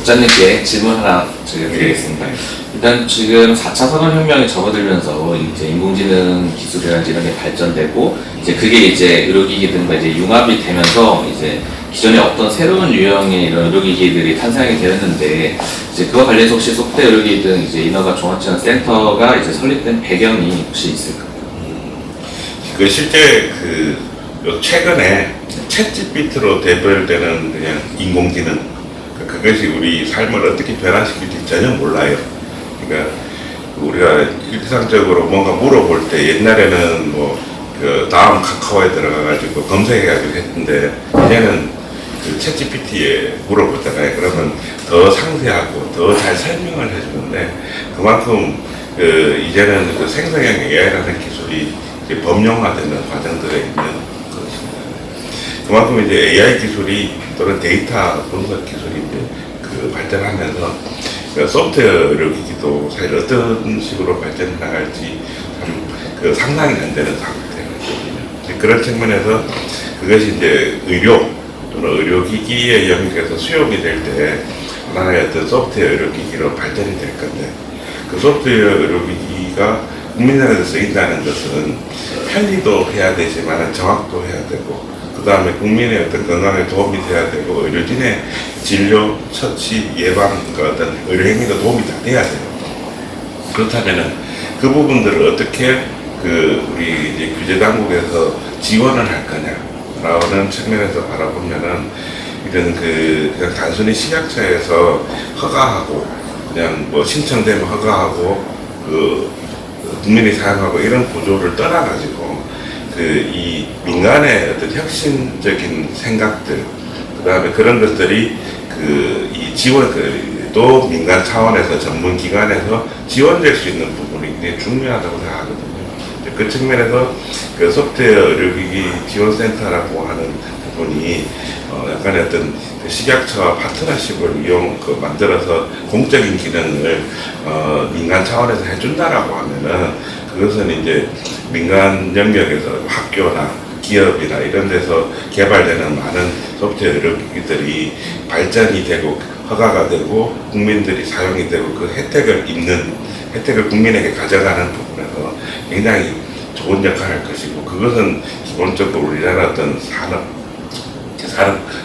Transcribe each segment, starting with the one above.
국장님께 질문 하나 드리겠습니다. 일단 지금 4차 산업혁명에 접어들면서 이제 인공지능 기술이라든지 이런 게 발전되고 이제 그게 이제 의료기기 등과 이제 융합이 되면서 이제 기존에 어떤 새로운 유형의 이런 의료기기들이 탄생하게 되었는데 이제 그와 관련해서 혹시 속대 의료기기 등 이제 인허가 종합지원센터가 이제 설립된 배경이 혹시 있을까요? 그 실제 최근에 챗GPT로 대별되는 그냥 인공지능 그것이 우리 삶을 어떻게 변화시킬지 전혀 몰라요. 그러니까 우리가 일상적으로 뭔가 물어볼 때 옛날에는 다음 카카오에 들어가가지고 검색해가지고 했는데 이제는 챗GPT에 물어보잖아요. 그러면 더 상세하고 더 잘 설명을 해주는데 그만큼 이제는 생성형 AI라는 기술이 이제 범용화되는 과정들에 있는 것입니다. 그만큼 이제 AI 기술이 또는 데이터 분석 기술이 이제 발전하면서 소프트웨어 의료기기도 사실 어떤 식으로 발전해 나갈지 참 상상이 안 되는 상태거든요. 그런 측면에서 그것이 이제 의료 또는 의료기기의 영역에서 수용이 될 때 하나의 어떤 소프트웨어 의료기기로 발전이 될 건데 그 소프트웨어 의료기기가 국민들한테 쓰인다는 것은 편리도 해야 되지만 정확도 해야 되고 그 다음에 국민의 어떤 건강에 도움이 돼야 되고 의료진의 진료, 처치, 예방, 어떤 의료행위도 도움이 다 돼야 돼요. 그렇다면은 그 부분들을 어떻게 우리 이제 규제 당국에서 지원을 할 거냐라는 측면에서 바라보면은 이런 그냥 단순히 식약처에서 허가하고 그냥 신청되면 허가하고 국민이 사용하고 이런 구조를 떠나가지고 이 민간의 어떤 혁신적인 생각들 그 다음에 그런 것들이 이 지원 또 민간 차원에서 전문 기관에서 지원될 수 있는 부분이 굉장히 중요하다고 생각하거든요. 그 측면에서 소프트웨어 의료기기 지원센터라고 하는 부분이 약간의 어떤 식약처와 파트너십을 만들어서 공적인 기능을 민간 차원에서 해준다라고 하면은 그것은 이제 민간 영역에서 학교나 기업이나 이런 데서 개발되는 많은 소프트웨어 의료기기들이 발전이 되고 허가가 되고 국민들이 사용이 되고 그 혜택을 국민에게 가져가는 부분에서 굉장히 좋은 역할을 할 것이고 그것은 기본적으로 우리나라 어떤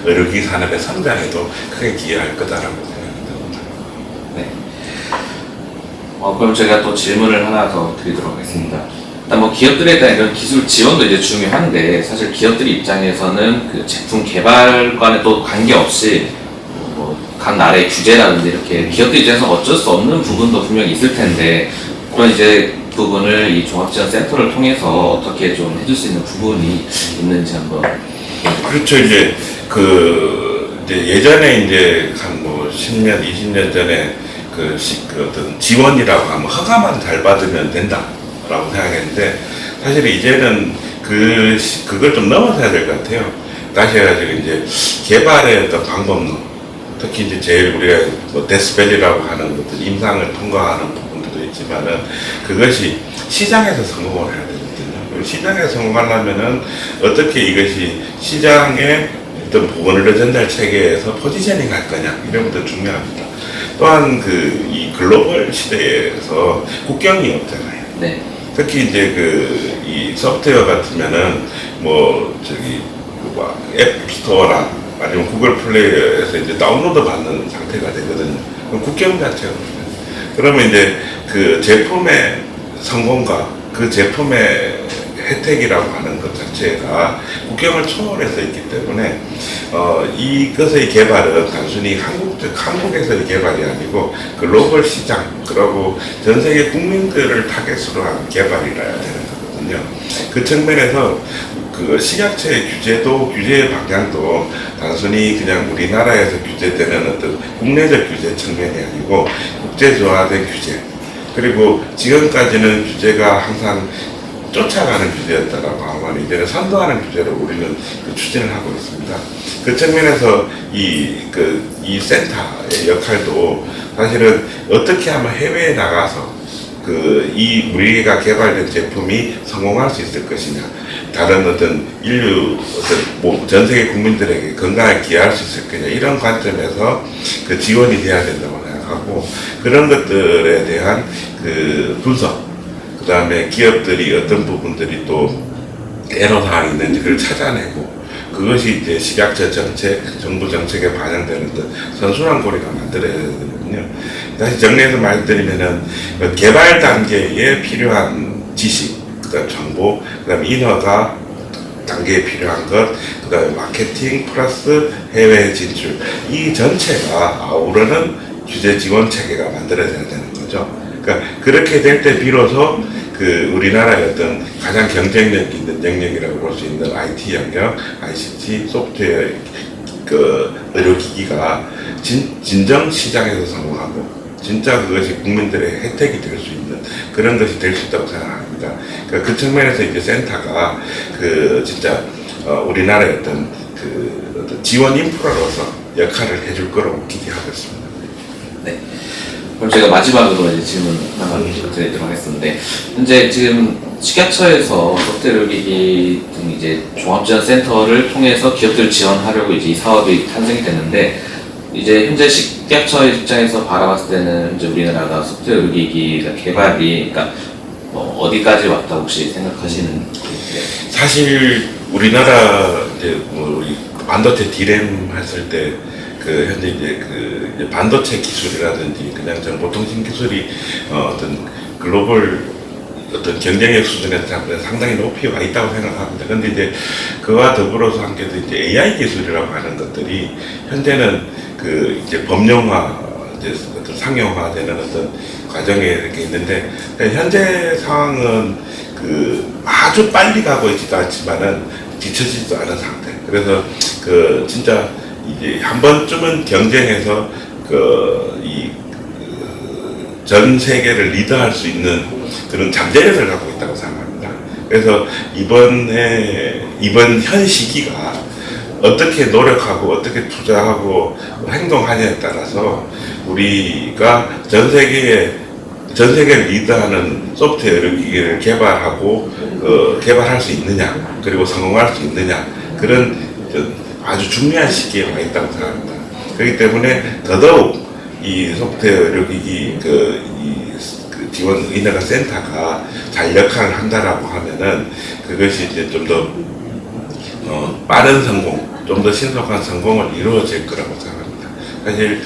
의료기기 산업의 성장에도 크게 기여할 거다라고 생각합니다. 네. 그럼 제가 또 질문을 하나 더 드리도록 하겠습니다. 일단 기업들에 대한 이런 기술 지원도 이제 중요한데 사실 기업들 입장에서는 그 제품 개발과는 또 관계없이 각 나라의 규제라든지 이렇게 기업들 입장에서 어쩔 수 없는 부분도 분명히 있을 텐데 그런 이제 부분을 이 종합지원센터를 통해서 어떻게 좀 해줄 수 있는 부분이 있는지 한번. 그렇죠. 이제 예전에 이제 한 10년, 20년 전에 어떤 지원이라고 하면 허가만 잘 받으면 된다라고 생각했는데 사실 이제는 그걸 좀 넘어서야 될 것 같아요. 다시 해가지고 이제 개발의 어떤 방법론, 특히 이제 제일 우리가 데스벨이라고 하는 어떤 임상을 통과하는 부분들도 있지만은 그것이 시장에서 성공을 해야 되거든요. 시장에 성공하려면은 어떻게 이것이 시장의 어떤 보건의료 전달 체계에서 포지셔닝 할 거냐 이런 것도 중요합니다. 또한 이 글로벌 시대에서 국경이 없잖아요. 네. 특히 이제 이 소프트웨어 같으면은 앱스토어나 아니면 구글 플레이에서 이제 다운로드 받는 상태가 되거든요. 그럼 국경 자체가 없어요. 그러면 이제 그 제품의 성공과 그 제품의 혜택이라고 하는 것 자체가 국경을 초월해서 있기 때문에 이것의 개발은 단순히 한국에서의 개발이 아니고 글로벌 시장 그리고 전 세계 국민들을 타겟으로 한 개발이라야 되는 거거든요. 그 측면에서 식약처의 규제의 방향도 단순히 그냥 우리나라에서 규제되는 어떤 국내적 규제 측면이 아니고 국제조화된 규제 그리고 지금까지는 규제가 항상 쫓아가는 규제였다라고 하면 이제는 선도하는 규제로 우리는 추진을 하고 있습니다. 그 측면에서 이 센터의 역할도 사실은 어떻게 하면 해외에 나가서 이 우리가 개발된 제품이 성공할 수 있을 것이냐, 다른 어떤 인류 전 세계 국민들에게 건강에 기여할 수 있을 거냐, 이런 관점에서 그 지원이 돼야 된다고 생각하고, 그런 것들에 대한 그 분석, 그 다음에 기업들이 어떤 부분들이 또 애로사항이 있는지 그걸 찾아내고, 그것이 이제 식약처 정책, 정부 정책에 반영되는 듯 선순환 고리가 만들어야 되거든요. 다시 정리해서 말씀드리면은 개발 단계에 필요한 지식, 그다음 정보, 그다음 인허가 단계에 필요한 것, 그다음에 마케팅 플러스 해외 진출, 이 전체가 아우르는 규제 지원 체계가 만들어져야 되는 거죠. 그러니까 그렇게 될 때 비로소 그 우리나라의 어떤 가장 경쟁력 있는 영역이라고 볼 수 있는 IT 영역, ICT, 소프트웨어, 그 의료기기가 진정 시장에서 성공하고 진짜 그것이 국민들의 혜택이 될 수 있는 그런 것이 될 수 있다고 생각합니다. 그러니까 그 측면에서 이제 센터가 그 진짜 우리나라의 어떤 그 어떤 지원 인프라로서 역할을 해줄 거라고 기대하고 있습니다. 네. 그럼 제가 마지막으로 이제 질문 하나 드리도록 하겠습니다. 현재 지금 식약처에서 소프트웨어 기기 등 이제 종합지원센터를 통해서 기업들을 지원하려고 이제 이 사업이 탄생이 됐는데, 이제 현재 식약처 입장에서 바라봤을 때는 이제 우리나라가 소프트웨어 기기가 개발이 그러니까 어디까지 왔다 혹시 생각하시는? 사실 우리나라 이제 우리 반도체 디램 했을 때 그 현재 이제 그 이제 반도체 기술이라든지 그냥 정보통신 기술이 어떤 글로벌 어떤 경쟁력 수준에서 상당히 높이 와 있다고 생각합니다. 근데 이제 그와 더불어서 함께도 이제 AI 기술이라고 하는 것들이 현재는 그 이제 법령화, 이제 어떤 상용화되는 어떤 과정에 이렇게 있는데, 현재 상황은 그 아주 빨리 가고 있지도 않지만은 뒤처지지도 않은 상태. 그래서 그 진짜 이제 한 번쯤은 경쟁에서 전 세계를 리드할 수 있는 그런 잠재력을 갖고 있다고 생각합니다. 그래서 이번 현 시기가 어떻게 노력하고 어떻게 투자하고 행동하냐에 따라서 우리가 전 세계를 리드하는 소프트웨어 의료기기를 개발하고 개발할 수 있느냐, 그리고 성공할 수 있느냐, 그런 아주 중요한 시기에 와 있다고 생각합니다. 그렇기 때문에 더더욱 이 소프트웨어 의료기기 그 지원 인허가 센터가 잘 역할을 한다라고 하면은 그것이 이제 좀 더 빠른 성공, 좀 더 신속한 성공을 이루어질 거라고 생각합니다. 사실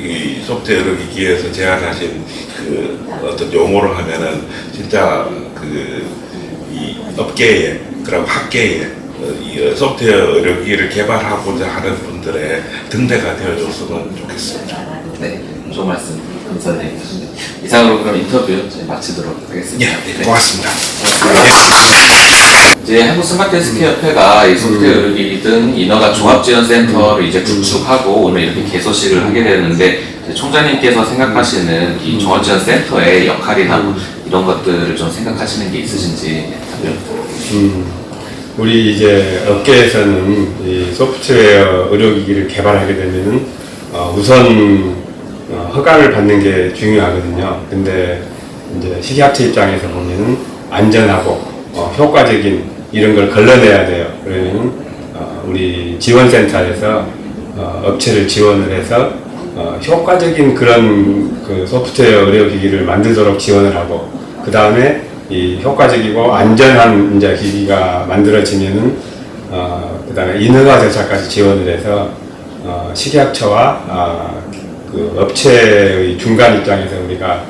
이 소프트웨어 의료기기에서 제안하신 그 어떤 용어로 하면은 진짜 이 업계에 그리고 학계에 이 소프트웨어 의료기기를 개발하고자 하는 분들의 등대가 되어줬으면 좋겠습니다. 네, 좋은 말씀 감사드립니다. 이상으로 그럼 인터뷰 마치도록 하겠습니다. 네, 고맙습니다. 이제 한국 스마트 헬스케어 협회가 이 소프트웨어 의료기기 등 인허가 종합지원센터를 이제 구축하고 오늘 이렇게 개소식을 하게 되는데, 총장님께서 생각하시는 이 종합지원센터의 역할이나 이런 것들을 좀 생각하시는 게 있으신지 답변 부탁드립니다. 우리 이제 업계에서는 이 소프트웨어 의료기기를 개발하게 되면은 우선 허가를 받는 게 중요하거든요. 근데 이제 식약처 입장에서 보면은 안전하고 효과적인 이런 걸 걸러내야 돼요. 그러면 우리 지원센터에서 업체를 지원을 해서 효과적인 그런 그 소프트웨어 의료기기를 만들도록 지원을 하고, 그 다음에 이 효과적이고 안전한 이제 기기가 만들어지면은 그 다음에 인허가 절차까지 지원을 해서 식약처와 그 업체의 중간 입장에서 우리가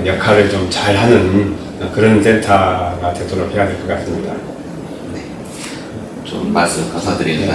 역할을 좀 잘하는 그런 센터가 되도록 해야 될 것 같습니다. 좀 말씀 감사드립니다.